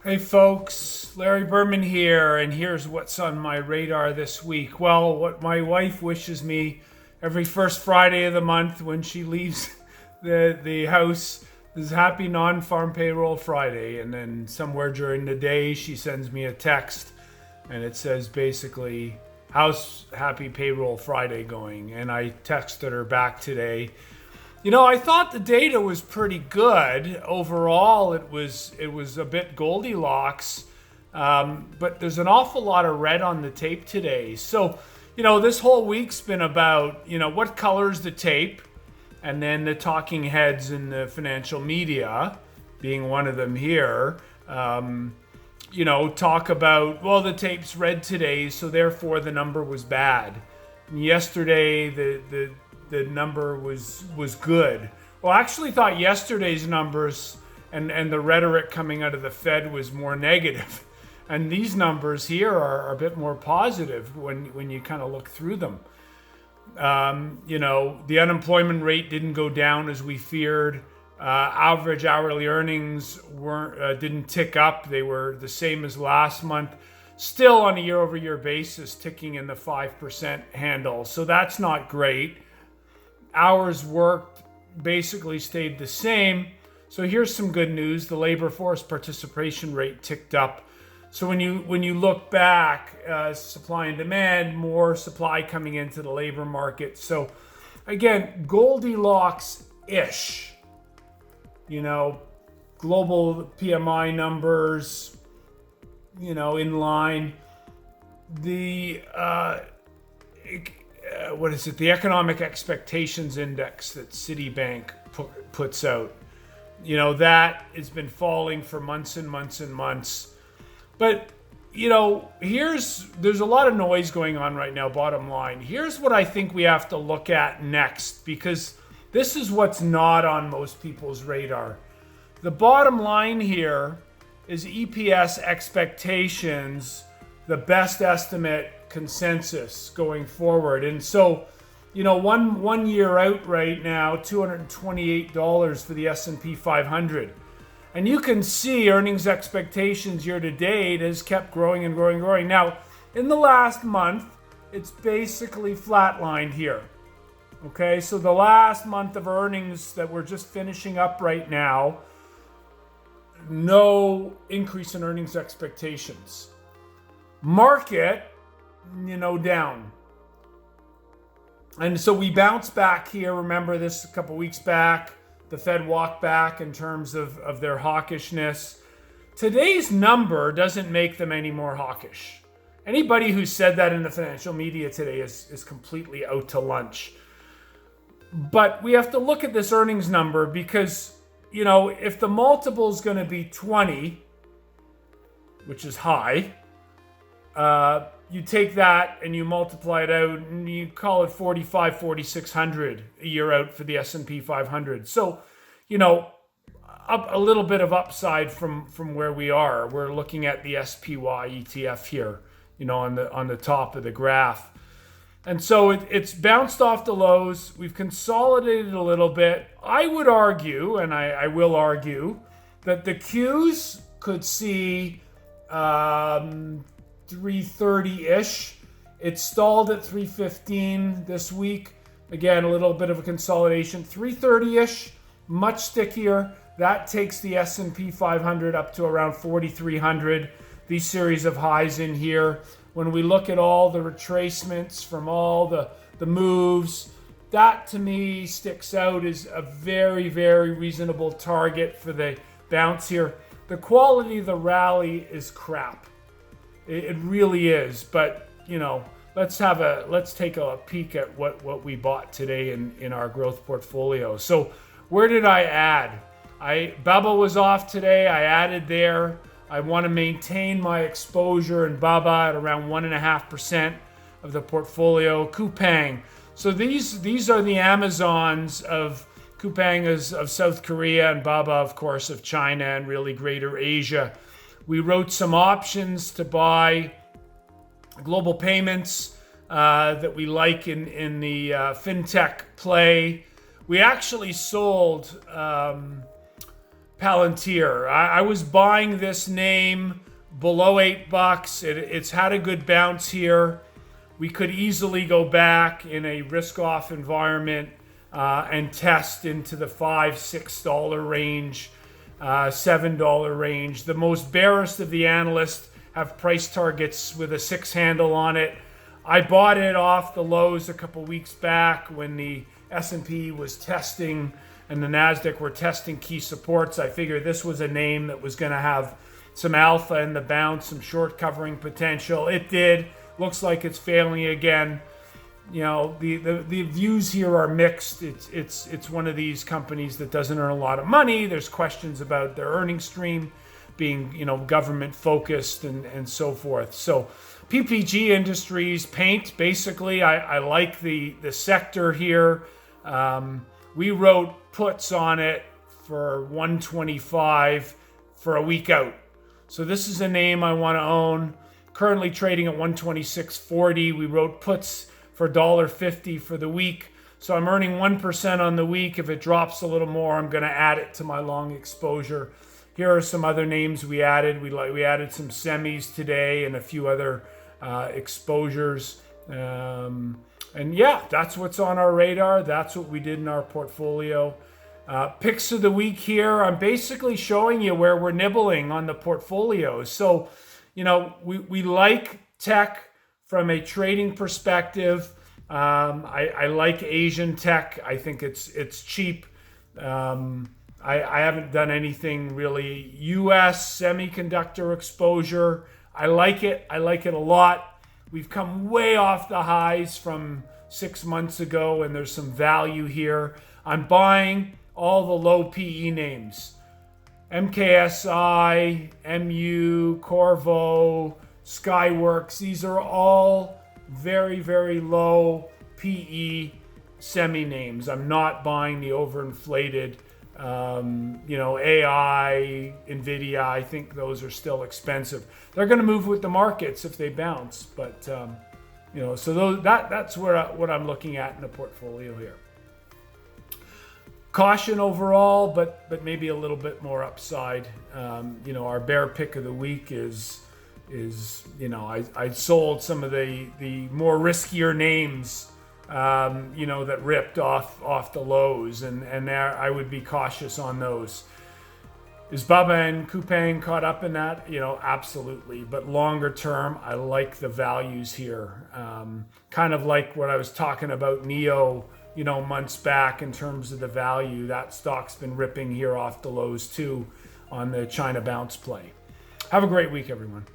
Hey folks, Larry Berman here, and here's what's on my radar this week. Well, what my wife wishes me every first Friday of the month when she leaves the house is Happy Non-Farm Payroll Friday, and then somewhere during the day she sends me a text, and it says basically, "How's Happy Payroll Friday going?" And I texted her back today. I thought the data was pretty good. Overall, it was a bit Goldilocks, but there's an awful lot of red on the tape today. So, this whole week's been about, what colors the tape, and then the talking heads in the financial media, being one of them here, talk about, well, the tape's red today, so therefore the number was bad. And yesterday, the number was good. Well, I actually thought yesterday's numbers and the rhetoric coming out of the Fed was more negative. And these numbers here are a bit more positive when you kind of look through them. The unemployment rate didn't go down as we feared. Average hourly earnings didn't tick up. They were the same as last month. Still on a year-over-year basis, ticking in the 5% handle. So that's not great. Hours worked basically stayed the same. So here's some good news. The labor force participation rate ticked up. So when you look back, supply and demand, more supply coming into the labor market. So again, Goldilocks-ish. Global PMI numbers, in line. The the Economic Expectations Index that Citibank puts out. That has been falling for months and months and months. But, there's a lot of noise going on right now, bottom line. Here's what I think we have to look at next, because this is what's not on most people's radar. The bottom line here is EPS expectations, the best estimate consensus going forward. And so, one year out right now, $228 for the S&P 500. And you can see earnings expectations year to date has kept growing and growing and growing. Now, in the last month, it's basically flatlined here. Okay, so the last month of earnings that we're just finishing up right now, no increase in earnings expectations. Market, down. And so we bounce back here. Remember this a couple weeks back. The Fed walked back in terms of their hawkishness. Today's number doesn't make them any more hawkish. Anybody who said that in the financial media today is completely out to lunch. But we have to look at this earnings number because, if the multiple is going to be 20, which is high, you take that and you multiply it out and you call it 4,600 a year out for the S&P 500. So, up a little bit of upside from where we are. We're looking at the SPY ETF here, on the top of the graph. And so it's bounced off the lows. We've consolidated a little bit. I would argue, and I will argue, that the Qs could see 330-ish. It stalled at 315 this week. Again, a little bit of a consolidation. 330-ish, much stickier. That takes the S&P 500 up to around 4,300. These series of highs in here. When we look at all the retracements from all the moves, that to me sticks out as a very, very reasonable target for the bounce here. The quality of the rally is crap. It really is, but let's take a peek at what we bought today in our growth portfolio. So where did I add? Baba was off today. I added there. I want to maintain my exposure in Baba at around 1.5% of the portfolio. Coupang. So these are the Amazons of Coupang is of South Korea and Baba, of course, of China and really greater Asia. We wrote some options to buy global payments that we like in the fintech play. We actually sold Palantir. I was buying this name below $8. It's had a good bounce here. We could easily go back in a risk-off environment and test into the $5-6 range, $7 range. The most bearish of the analysts have price targets with a 6 handle on it. I bought it off the lows a couple weeks back when the S&P was testing and the NASDAQ were testing key supports. I figured this was a name that was going to have some alpha in the bounce, some short covering potential. It did. Looks like it's failing again. You know, the views here are mixed. It's one of these companies that doesn't earn a lot of money. There's questions about their earnings stream being, you know, government focused and so forth. So PPG Industries, paint, basically, I like the sector here. We wrote puts on it for 125 for a week out. So this is a name I want to own. Currently trading at 126.40. We wrote puts for $1.50 for the week. So I'm earning 1% on the week. If it drops a little more, I'm going to add it to my long exposure. Here are some other names we added. We added some semis today and a few other exposures. And yeah, that's what's on our radar. That's what we did in our portfolio. Picks of the week here. I'm basically showing you where we're nibbling on the portfolio. So, you know, we like tech from a trading perspective. I like Asian tech. I think it's cheap. I haven't done anything really. US semiconductor exposure. I like it. I like it a lot. We've come way off the highs from 6 months ago, and there's some value here. I'm buying all the low PE names. MKSI, MU, Corvo, Skyworks. These are all very, very low PE semi names. I'm not buying the overinflated, you know, AI, NVIDIA. I think those are still expensive. They're going to move with the markets if they bounce. But, you know, so that's what I'm looking at in the portfolio here. Caution overall, but maybe a little bit more upside. You know, our bear pick of the week is you know, I sold some of the more riskier names, you know, that ripped off the lows, and there I would be cautious on those. Is Bubba and Coupang caught up in that? You know, absolutely. But longer term, I like the values here. Kind of like what I was talking about NEO, you know, months back in terms of the value. That stock's been ripping here off the lows too on the China bounce play. Have a great week, everyone.